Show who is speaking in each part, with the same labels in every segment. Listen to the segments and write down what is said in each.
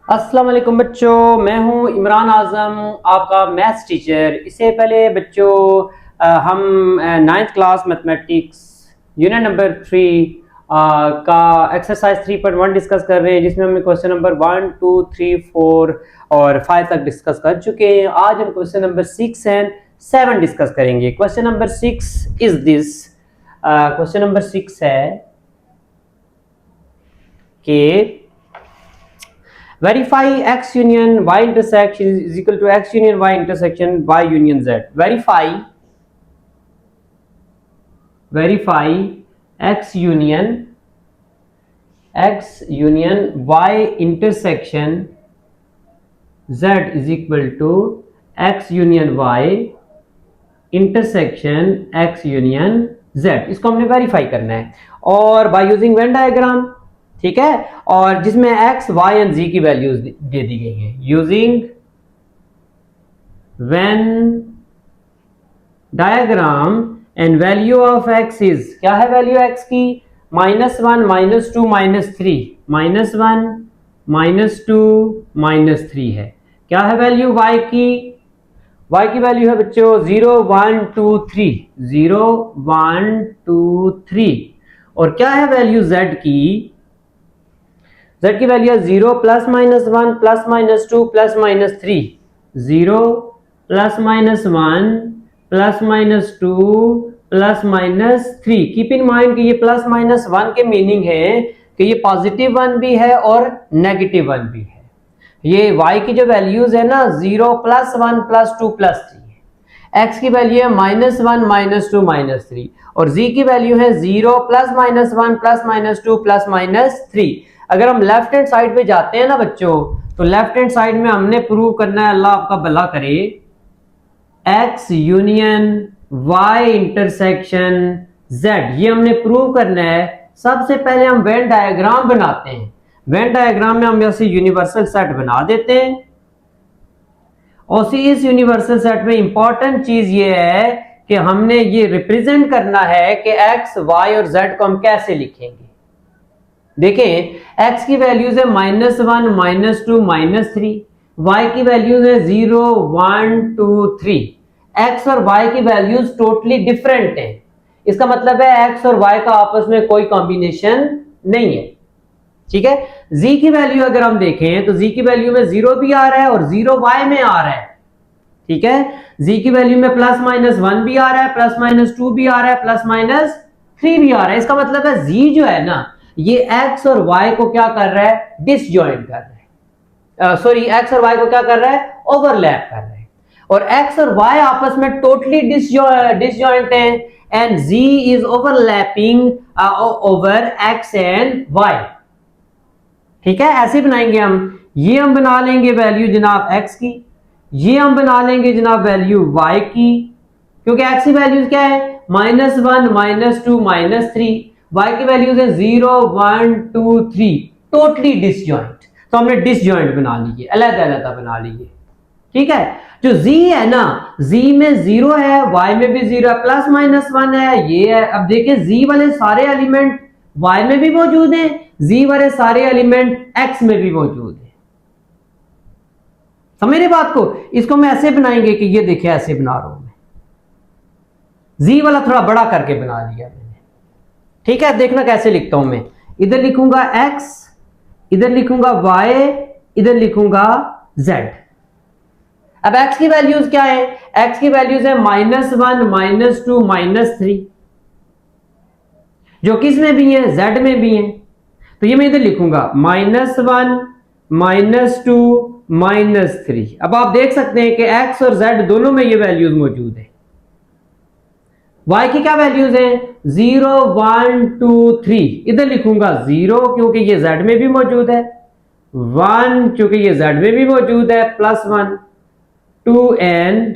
Speaker 1: अस्सलाम वालेकुम बच्चों, मैं हूं इमरान आज़म, आपका मैथ्स टीचर। इससे पहले बच्चों हम ninth class mathematics unit number 3 का एक्सरसाइज 3.1 डिस्कस कर रहे हैं, जिसमें हमने क्वेश्चन नंबर 1, 2, 3, 4 और 5 तक डिस्कस कर चुके हैं। आज हम क्वेश्चन नंबर 6 एंड 7 डिस्कस करेंगे। Question number 6 is this. Question number 6 है कि verify x union y intersection is equal to x union y intersection y union z. Verify x union y intersection z is equal to x union y intersection x union z। इसको हमने verify करना है और by using Venn diagram, ठीक है, और जिसमें x, y and z की वैल्यूज दे दी गई हैं। Using Venn diagram and value of x is, क्या है वैल्यू x की? -1, -2, -3, -1, -2, -3 है। क्या है वैल्यू y की? y की वैल्यू है बच्चों 0, 1, 2, 3, 0, 1, 2, 3। और क्या है वैल्यू z की? z की वैल्यू है 0, +-1, +-2, +-3, 0, +-1, +-2, +-3। कीप इन माइंड कि ये +-1 के मीनिंग है कि ये पॉजिटिव 1 भी है और नेगेटिव 1 भी है। ये y की जो वैल्यूज है ना, 0, +1, +2, +3 है। x की वैल्यू है -1, -2, -3 और z की वैल्यू है 0, +-1, +-2, +-3। अगर हम लेफ्ट हैंड साइड पे जाते हैं ना बच्चों, तो लेफ्ट हैंड साइड में हमने प्रूव करना है, अल्लाह आपका भला करे, x union y intersection z। ये हमने प्रूव करना है। सबसे पहले हम वेन डायग्राम बनाते हैं। वेन डायग्राम में हम ऐसे यूनिवर्सल सेट बना देते हैं और इस यूनिवर्सल सेट में इंपॉर्टेंट चीज ये है कि हमने ये रिप्रेजेंट करना है कि x, y और z को हम कैसे लिखेंगे। देखें, x की वैल्यूज है -1, -2, -3, y की वैल्यूज है 0, 1, 2, 3। x और y की वैल्यूज टोटली डिफरेंट हैं। इसका मतलब है x और y का आपस में कोई कॉम्बिनेशन नहीं है, ठीक है। z की वैल्यू अगर हम देखें तो z की वैल्यू में 0 भी आ रहा है और 0 y में आ रहा है, ठीक है। z की वैल्यू में +-1 भी आ रहा है, +-2 भी आ रहा है, +-3 भी आ रहा है। इसका मतलब है z जो है ना, ये x और y को क्या कर रहा है? डिसजॉइंट कर रहा है। सॉरी, x और y को क्या कर रहा है? ओवरलैप कर रहा है। और x और y आपस में टोटली डिसजॉइंट हैं and z is overlapping over x and y, ठीक है। ऐसे बनाएंगे हम। ये हम बना लेंगे वैल्यू जनाब x की, ये हम बना लेंगे जनाब वैल्यू y की, क्योंकि x की वैल्यूज क्या है? -1, -2, -3, y की वैल्यूज है 0, 1, 2, 3, टोटली डिसजॉइंट। तो हमने डिसजॉइंट बना लिए, अलग-अलग बना लिए, ठीक है। जो z है ना, z में 0 है, y में भी 0 है, +-1 है, ये है। अब देखिए, z वाले सारे एलिमेंट y में भी मौजूद हैं, z वाले सारे एलिमेंट x में भी मौजूद है। समझ रहे बात को? इसको हम ऐसे बनाएंगे कि ये देखिए, ऐसे बना रहा हूं मैं, z वाला थोड़ा बड़ा करके बना लिया मैंने, ठीक है। देखना कैसे लिखता हूं मैं। इधर लिखूंगा x, इधर लिखूंगा y, इधर लिखूंगा z। अब x की वैल्यूज क्या है? x की वैल्यूज है -1, -2, -3, जो किस में भी है? z में भी है। तो ये मैं इधर लिखूंगा -1, -2, -3। अब आप देख सकते हैं कि x और z दोनों में ये वैल्यूज मौजूद है। y की क्या वैल्यूज हैं? 0, 1, 2, 3। इधर लिखूंगा 0 क्योंकि ये z में भी मौजूद है, 1 क्योंकि ये z में भी मौजूद है, +1, 2 एंड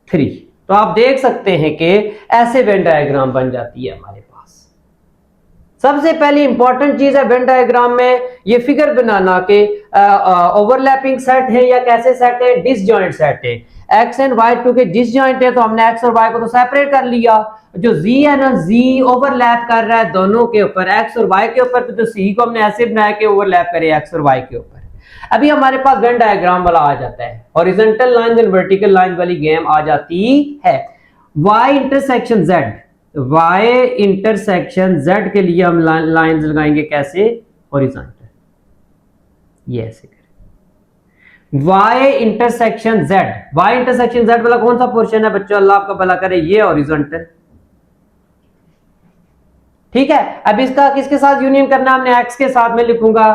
Speaker 1: 3। तो आप देख सकते हैं कि ऐसे वेन डायग्राम बन जाती है हमारे पास। सबसे पहली इंपॉर्टेंट चीज है वेन डायग्राम में ये फिगर बनाना कि ओवरलैपिंग सेट है या कैसे सेट है? डिसजॉइंट सेट है। x एंड y टू के डिसजॉइंट है, तो हमने x और y को तो सेपरेट कर लिया। जो z है ना, z ओवरलैप कर रहा है दोनों के ऊपर, x और y के ऊपर, तो c को हमने ऐसे बनाया कि ओवरलैप करे x और y के ऊपर। अभी हमारे पास वेन डायग्राम वाला आ जाता है, horizontal lines and vertical lines वाली गेम आ जाती है। y intersection z, y intersection z के लिए हम लाइंस लगाएंगे कैसे, हॉरिजॉन्टल, ये ऐसे करें। y intersection z, y intersection z वाला कौन सा पोर्शन है बच्चों, अल्लाह आपका भला करे, ये हॉरिजॉन्टल। ठीक है, अब इसका किसके साथ यूनियन करना है, हमने x के साथ में लिखूंगा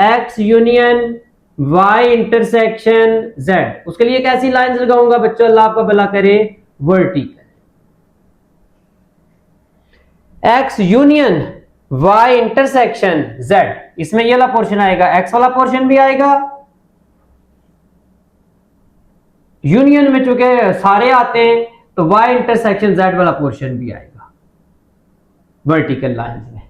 Speaker 1: x union y intersection z। उसके लिए कैसी लाइंस लगाऊंगा बच्चों, अल्लाह आपका भला करे, vertical. x union y intersection z, इसमें ये वाला पोर्शन आएगा, x वाला पोर्शन भी आएगा, यूनियन में चूंकि सारे आते हैं तो y इंटरसेक्शन z वाला पोर्शन भी आएगा वर्टिकल लाइन में।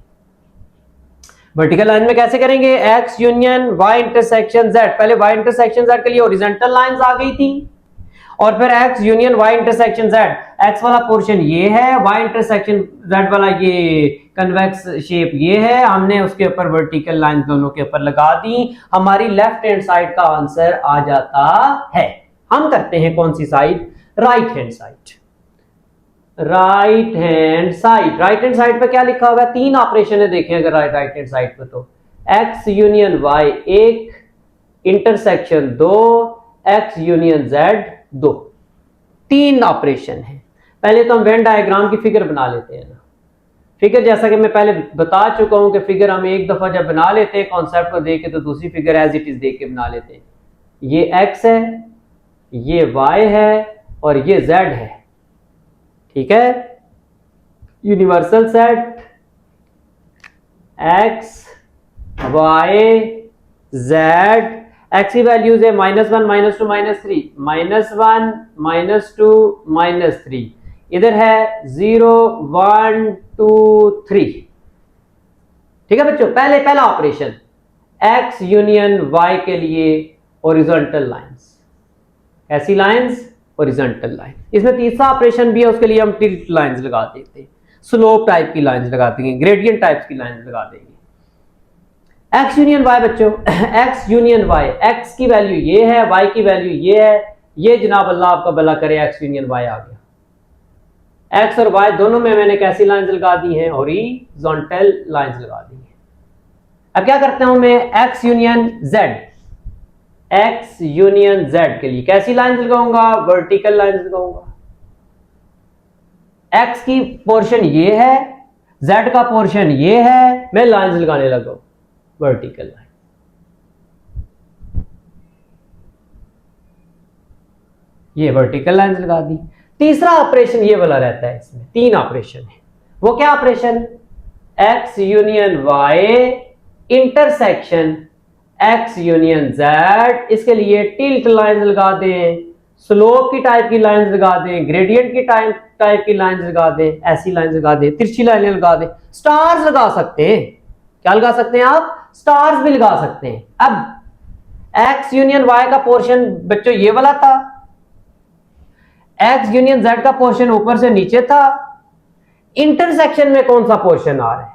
Speaker 1: वर्टिकल लाइन में कैसे करेंगे, x union y intersection z, पहले y इंटरसेक्शन z के लिए हॉरिजॉन्टल लाइंस आ गई थी, और फिर x union y intersection z, x वाला पोर्शन ये है, y इंटरसेक्शन z वाला ये कन्वेक्स शेप ये है, हमने उसके ऊपर वर्टिकल लाइन दोनों के ऊपर लगा दी, हमारी लेफ्ट हैंड साइड का आंसर आ जाता है। हम करते हैं कौन सी side, right hand side. Right hand side, right hand side पे क्या लिखा हुआ है, तीन ऑपरेशन है, देखें अगर राइट हैंड साइड पे तो x union y 1, intersection 2, x union z 2, तीन ऑपरेशन है। पहले तो हम वेन डायग्राम की फिगर बना लेते हैं ना। फिगर जैसा कि मैं पहले बता चुका हूं कि फिगर हम एक दफा जब बना लेते हैं कॉन्सेप्ट को देख के, तो दूसरी फिगर एज इट इज देख के बना लेते हैं। ये x है, ये y है और ये z है, ठीक है। Universal set x y z, x की वैल्यूज है -1 -2 -3, -1 -2 -3, इधर है 0 1 2 3, ठीक है बच्चों। पहला ऑपरेशन x यूनियन y के लिए हॉरिजॉन्टल लाइंस, ऐसी लाइंस हॉरिजॉन्टल लाइन। इसमें तीसरा ऑपरेशन भी है, उसके लिए हम टिल्ट लाइंस लगा देते हैं, स्लोप टाइप की लाइंस लगा देंगे, ग्रेडियंट टाइप की लाइंस लगा देंगे। x यूनियन y बच्चों, x यूनियन y, x की वैल्यू ये है, y की वैल्यू ये है, ये जनाब अल्लाह आपका भला करे x यूनियन y आ गया। x और y दोनों में मैंने कैसी लाइंस लगा दी हैं, हॉरिजॉन्टल लाइंस लगा दी हैं। अब क्या करता हूं मैं, x union z, x union z के लिए कैसी लाइन लगाऊंगा, वर्टिकल लाइन लगाऊंगा। x की पोर्शन ये है, z का पोर्शन ये है, मैं लाइन लगाने लगा वर्टिकल लाइन। ये वर्टिकल लाइन लगा दी। तीसरा ऑपरेशन ये वाला रहता है, इसमें तीन ऑपरेशन है। वो क्या operation, x union y intersection x union z, इसके लिए टिल्ट लाइंस लगा दें, स्लोप की टाइप की लाइंस लगा दें, ग्रेडियंट की टाइप की लाइंस लगा दें, ऐसी लाइंस लगा दें, तिरछी लाइनें लगा दें, स्टार्स लगा सकते हैं। क्या लगा सकते हैं आप, स्टार्स भी लगा सकते हैं। अब x यूनियन y का पोर्शन बच्चों ये वाला था, x यूनियन z का पोर्शन ऊपर से नीचे था, इंटरसेक्शन में कौन सा पोर्शन आ रहा है,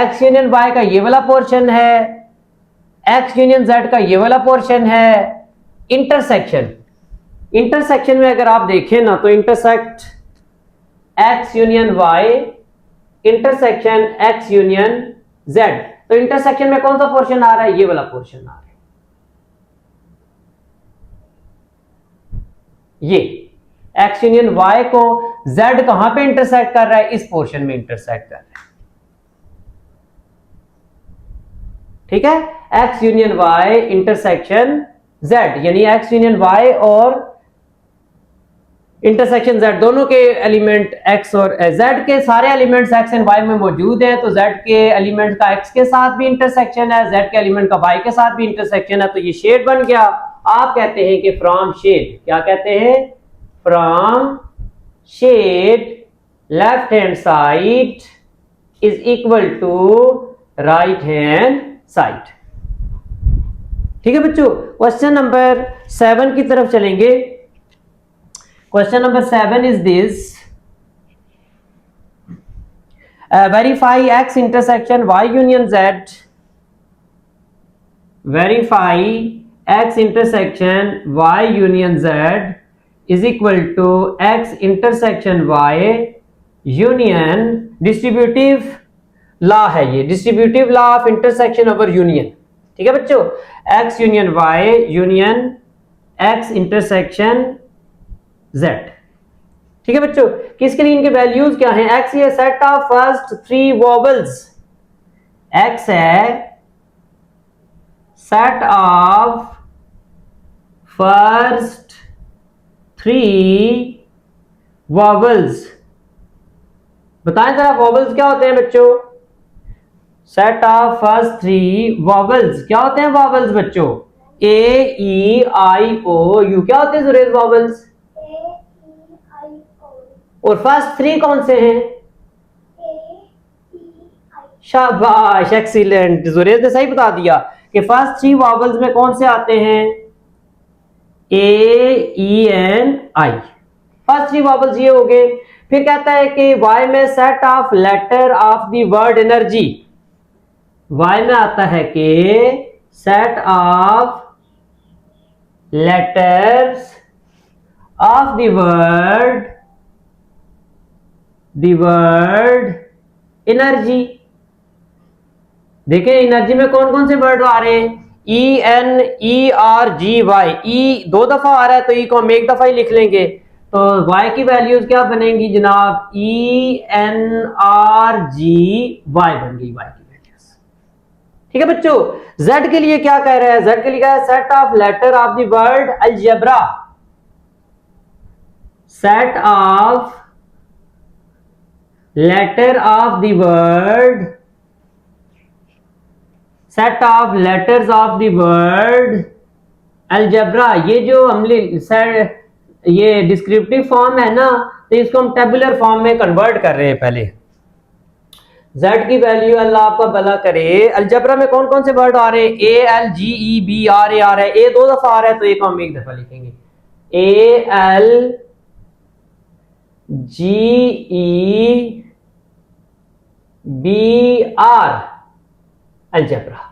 Speaker 1: x यूनियन y का ये वाला पोर्शन है, x यूनियन z का ये वाला पोर्शन है। इंटरसेक्शन में अगर आप देखें ना तो intersect x union y intersection x union z, तो इंटरसेक्शन में कौन सा पोर्शन आ रहा है, ये वाला पोर्शन आ रहा है। ये x यूनियन y को z कहां पे इंटरसेक्ट कर रहा है, इस पोर्शन में इंटरसेक्ट कर रहा है, ठीक है। x union y intersection z, यानी x यूनियन y और इंटरसेक्शन z दोनों के एलिमेंट x और z के सारे एलिमेंट्स x एंड y में मौजूद हैं, तो z के एलिमेंट का x के साथ भी इंटरसेक्शन है, z के एलिमेंट का y के साथ भी इंटरसेक्शन है, तो ये शेड बन गया। आप कहते हैं कि फ्रॉम शेड, क्या कहते हैं, from shade left hand side is equal to right hand side, ठीक है बच्चों। क्वेश्चन नंबर 7 की तरफ चलेंगे। Question number 7 is this, verify x intersection y union z, verify x intersection y union z is equal to x intersection y union distributive law है, ये distributive law of intersection over union. ठीक है बच्चों, x union y union x intersection z। ठीक है बच्चों, किसके लिए इनके वैल्यूज क्या हैं? x ये set of first 3 vowels, x है सेट ऑफ फर्स्ट 3 वोवेल्स। बताएं जरा वोवेल्स क्या होते हैं बच्चों? सेट ऑफ फर्स्ट 3 वोवेल्स क्या होते हैं? वोवेल्स बच्चों ए ई आई ओ यू क्या होते हैं जुरेज वोवेल्स? और फर्स्ट 3 कौन से हैं? शाबाश, एक्सीलेंट, जुरेज ने सही बता दिया कि फर्स्ट 3 वोवेल्स में कौन से आते हैं? A E N I, first 3 vowels ये हो गए। फिर कहता है कि वाई में set of letter of the word energy, Y में आता है कि set of letters of the word energy. देखिए एनर्जी में कौन कौन से वर्ड आ रहे हैं? E N E R G Y, E 2 दफा आ रहा है तो ई को हम 1 दफा ही लिख लेंगे, तो y की वैल्यूज क्या बनेंगी जनाब? E N R G Y बन गई y की वैल्यूज। ठीक है बच्चों, z के लिए क्या कह रहा है? z के लिए क्या है? Set of letter of the word algebra, set of letter of the word, set of letters of the word algebra. ये जो हमने ये डिस्क्रिप्टिव फॉर्म है ना, तो इसको हम टेबुलर फॉर्म में कन्वर्ट कर रहे हैं। पहले z की वैल्यू अल्लाह आपका भला करे, अलजेब्रा में कौन कौन से वर्ड आ रहे हैं? A L G E B R A आ रहा है, ए 2 दफा आ रहा है तो ए को हम 1 दफा लिखेंगे, A L G E B R algebra.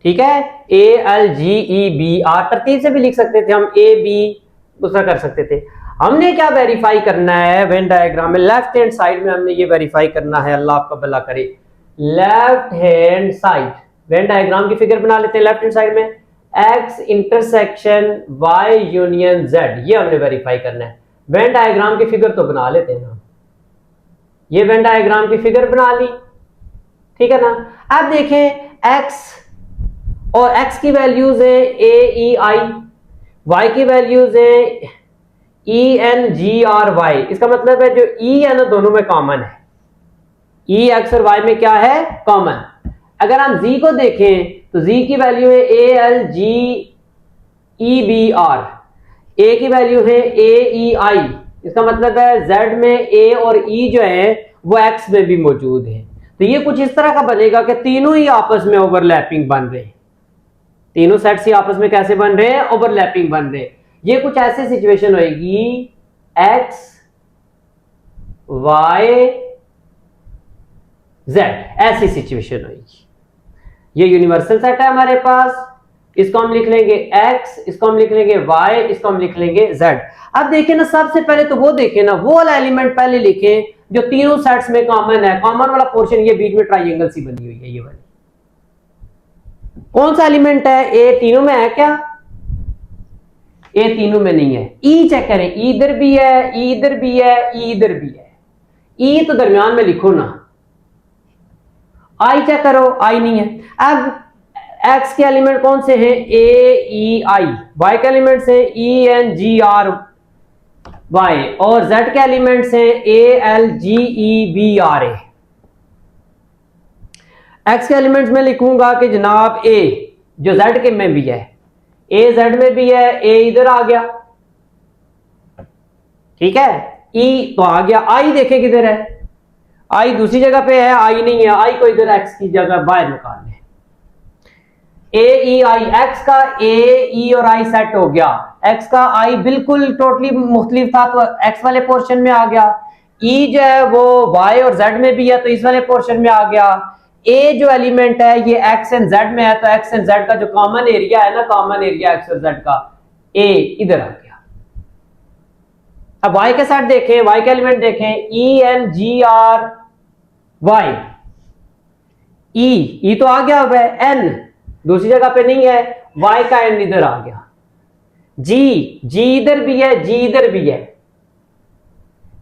Speaker 1: ठीक है, A L G E B R, तरतीब से भी लिख सकते थे हम, ए बी दूसरा कर सकते थे। हमने क्या वेरीफाई करना है? वेन डायग्राम में लेफ्ट हैंड साइड में हमने ये वेरीफाई करना है, अल्लाह आपका भला करे। Left hand side Venn diagram की फिगर बना लेते हैं। लेफ्ट हैंड साइड में x intersection y union z, ये हमने वेरीफाई करना है। वेन डायग्राम की फिगर तो बना लेते हैं ना, ये वेन डायग्राम की फिगर बना ली, ठीक है ना। अब देखें x और x की वैल्यूज है ए ई आई, y की वैल्यूज है E N G R Y. इसका मतलब है जो ई है ना दोनों में कॉमन है, ई एक्स और y में क्या है? कॉमन। अगर हम z को देखें तो z की वैल्यू है A L G E B R, a की वैल्यू है ए ई आई। इसका मतलब है z में a और e जो है वो x में भी मौजूद है। तो ये कुछ इस तरह का बनेगा कि तीनों ही आपस में ओवरलैपिंग बन रहे हैं, तीनों सेट्स ही आपस में कैसे बन रहे हैं? ओवरलैपिंग बन रहे हैं। ये कुछ ऐसी सिचुएशन होगी, x y z, ऐसी सिचुएशन होगी। ये यूनिवर्सल सेट है हमारे पास, इसको हम लिख लेंगे x, इसको हम लिख लेंगे y, इसको हम लिख लेंगे z। अब देखें ना, सबसे पहले तो वो देखें ना, वो वाला एलिमेंट पहले लिखें जो तीनों सेट्स में कॉमन है। कॉमन वाला पोर्शन ये बीच में ट्राइंगल सी बनी हुई है, ये वाली कौन सा एलिमेंट है? ए तीनों में है क्या? ए तीनों में नहीं है। ई चेक करें, ई इधर भी है, ई इधर भी है, ई इधर भी है। ई तो दरमियान में लिखो ना। आई चेक करो, आई नहीं है। अब एक्स के एलिमेंट कौन से हैं? A E I. वाई के एलिमेंट्स हैं E N G R Y, और जेड के एलिमेंट्स हैं A L G E B R A. X के एलिमेंट्स में लिखूंगा कि जनाब ए जो जेड के में भी है, ए जेड में भी है, ए इधर आ गया, ठीक है। ई तो आ गया, आई देखे किधर है? आई दूसरी जगह पे है, आई नहीं है। आई को इधर एक्स की जगह बाहर निकाल ले। ए ई आई, एक्स का ए ई और आई सेट हो गया। एक्स का आई बिल्कुल टोटली मुख्तलिफ था तो एक्स वाले पोर्शन में आ गया। ई जो है वो वाई और जेड में भी है तो इस वाले पोर्शन में आ गया। ए जो एलिमेंट है ये एक्स एंड जेड में है, तो एक्स एंड जेड का जो कॉमन एरिया है ना, कॉमन एरिया एक्स और जेड का, ए इधर आ गया। अब वाई के साथ देखें, वाई का एलिमेंट देखें, E N G R Y, E तो आ गया हुआ है, एन दूसरी जगह पे नहीं है, वाई का एन इधर आ गया, जी इधर भी है, जी इधर भी है,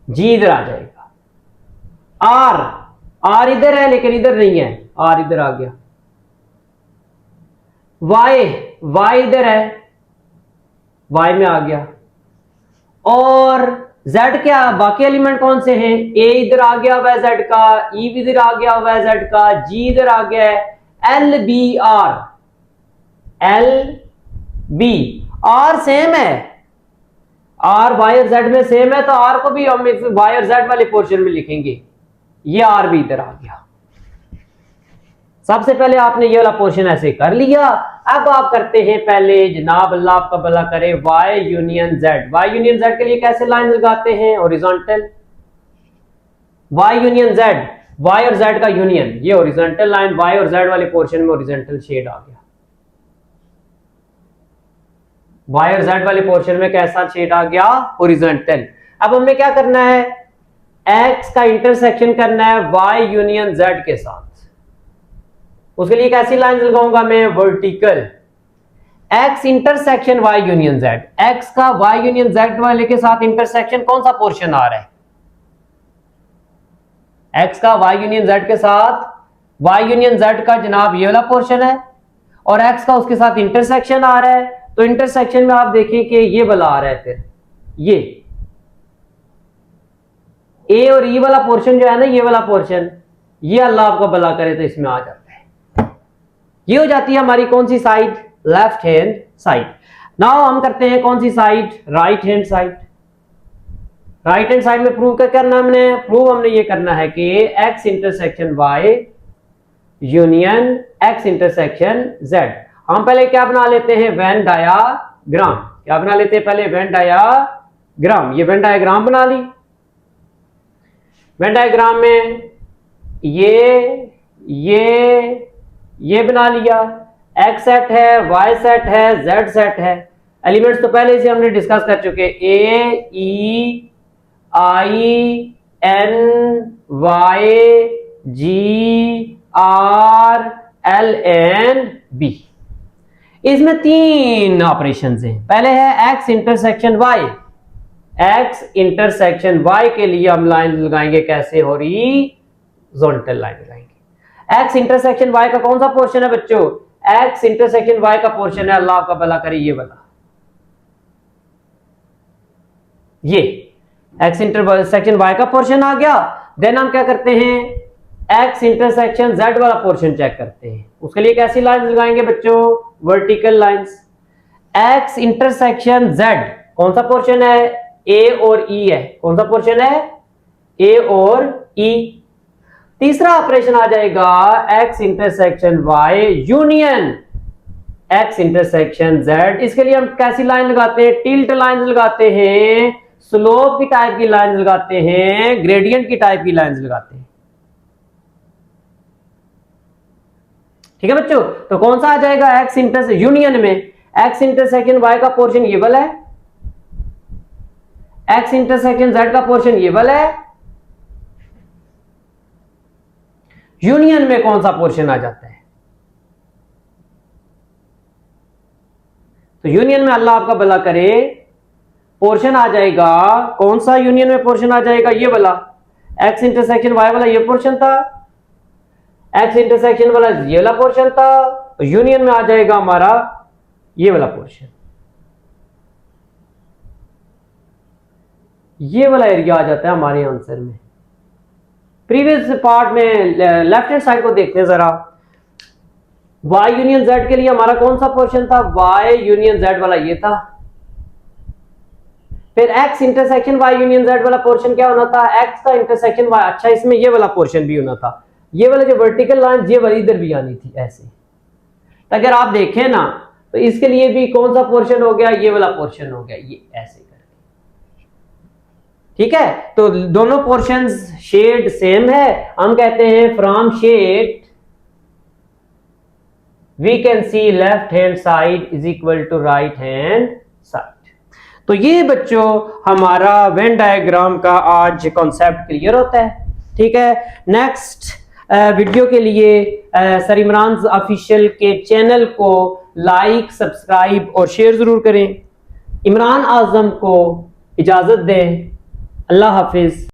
Speaker 1: जी इधर आ जाएगा, आर इधर है लेकिन इधर नहीं है, आर इधर आ गया, वाई इधर है, वाई में आ गया, और जेड क्या, बाकी एलिमेंट कौन से हैं, ए इधर आ गया हुआ है जेड का, ई भी इधर आ गया हुआ है जेड का, जी इधर आ गया है, एल बी आर सेम है, आर वाई और जेड में सेम है, तो आर को भी हम इस वाई और जेड वाले पोर्शन में लिखेंगे, ये आर भी इधर आ गया। सबसे पहले आपने ये वाला पोर्शन ऐसे कर लिया। अब आप करते हैं पहले, जनाब अल्लाह आपका भला करे, Y union Z. Y union Z के लिए कैसे लाइन लगाते हैं, horizontal, Y union Z, Y और जेड का यूनियन, ये हॉरिजॉन्टल लाइन, वाई और जेड वाले पोर्शन में हॉरिजॉन्टल शेड आ गया, वाई और जेड वाले पोर्शन में कैसा शेड आ गया, हॉरिजॉन्टल। अब हमें क्या करना है, एक्स का इंटरसेक्शन करना है वाई यूनियन जेड के साथ। उसके लिए कैसी लाइन लगाऊंगा मैं, vertical, X intersection Y union Z, X का वाई यूनियन जेड वाले के साथ इंटरसेक्शन कौन सा पोर्शन आ रहा है, एक्स का वाई यूनियन जेड के साथ, वाई यूनियन जेड का जनाब ये वाला पोर्शन है, और एक्स का उसके साथ इंटरसेक्शन आ रहा है, तो इंटरसेक्शन में आप देखें कि ये वाला आ रहा है, फिर ये ए और ई वाला पोर्शन जो है ना, ये वाला पोर्शन, ये अल्लाह आपको भला करे तो इसमें आ जाता है, ये हो जाती है हमारी कौन सी side, left hand side. Now हम करते हैं कौन सी side, right hand side. Right hand side में प्रूव क्या करना है, हमने ये करना है कि X intersection Y union X intersection Z. हम पहले क्या बना लेते हैं, वेन डायाग्राम। क्या बना लेते हैं पहले, वेन डायाग्राम। ये वेन डायाग्राम बना ली। वेन डायाग्राम में ये बना लिया, एक्स सेट है, वाई सेट है, जेड सेट है। एलिमेंट्स तो पहले से हमने डिस्कस कर चुके, A E I N Y G R L N B. इसमें 3 ऑपरेशंस हैं। पहले है X intersection Y. X intersection Y के लिए हम लाइन लगाएंगे कैसे, हॉरिजॉन्टल लाइन लगाएंगे। एक्स इंटरसेक्शन वाई का कौन सा पोर्शन है बच्चों, एक्स इंटरसेक्शन वाई का पोर्शन है, अल्लाह आपका भला करे, ये वाला, ये एक्स इंटरसेक्शन वाई का पोर्शन आ गया। देन हम क्या करते हैं, एक्स इंटरसेक्शन जेड वाला पोर्शन चेक करते हैं। उसके लिए कैसी लाइन लगाएंगे बच्चों, vertical lines. X intersection Z कौन सा पोर्शन है, ए और ई है। कौन सा पोर्शन है, ए और ई। तीसरा ऑपरेशन आ जाएगा X intersection Y union X intersection Z. इसके लिए हम कैसी लाइन लगाते हैं, टिल्ट लाइन लगाते हैं, स्लोप की टाइप की लाइन लगाते हैं, ग्रेडियंट की टाइप की लाइन लगाते हैं। ठीक है बच्चों, तो कौन सा आ जाएगा, एक्स इंटरसेक्शन यूनियन में एक्स इंटरसेक्शन वाई का पोर्शन ये वाला है, एक्स इंटरसेक्शन जेड का पोर्शन ये वाला है। यूनियन में कौन सा पोर्शन आ जाता है, तो यूनियन में अल्लाह आपका भला करे पोर्शन आ जाएगा, कौन सा यूनियन में पोर्शन आ जाएगा, ये वाला एक्स इंटरसेक्शन वाई वाला, ये पोर्शन था, एक्स इंटरसेक्शन वाला ये वाला पोर्शन था, तो यूनियन में आ जाएगा हमारा ये वाला पोर्शन, ये वाला एरिया आ जाता है हमारे आंसर में। प्रीवियस पार्ट में लेफ्ट हैंड साइड को देखते हैं जरा, वाई यूनियन जेड के लिए हमारा कौन सा पोर्शन था, वाई यूनियन जेड वाला ये था। फिर X intersection Y union Z वाला पोर्शन क्या होना था, एक्स का इंटरसेक्शन वाई, अच्छा इसमें ये वाला पोर्शन भी होना था, ये वाला जो वर्टिकल लाइन ये वाली इधर भी आनी थी ऐसे। तो अगर आप देखें ना तो इसके लिए भी कौन सा पोर्शन हो गया, ये वाला पोर्शन हो गया, ये ऐसे करके। ठीक है, तो दोनों पोर्शंस शेड सेम है, हम कहते हैं from shade we can see left hand side is equal to right hand side. तो ये बच्चों हमारा वेन डायग्राम का आज कॉन्सेप्ट क्लियर होता है। ठीक है, नेक्स्ट वीडियो के लिए सर इमरान ऑफिशियल के चैनल को लाइक, सब्सक्राइब और शेयर जरूर करें। इमरान आजम को इजाजत दें। अल्लाह हाफिज।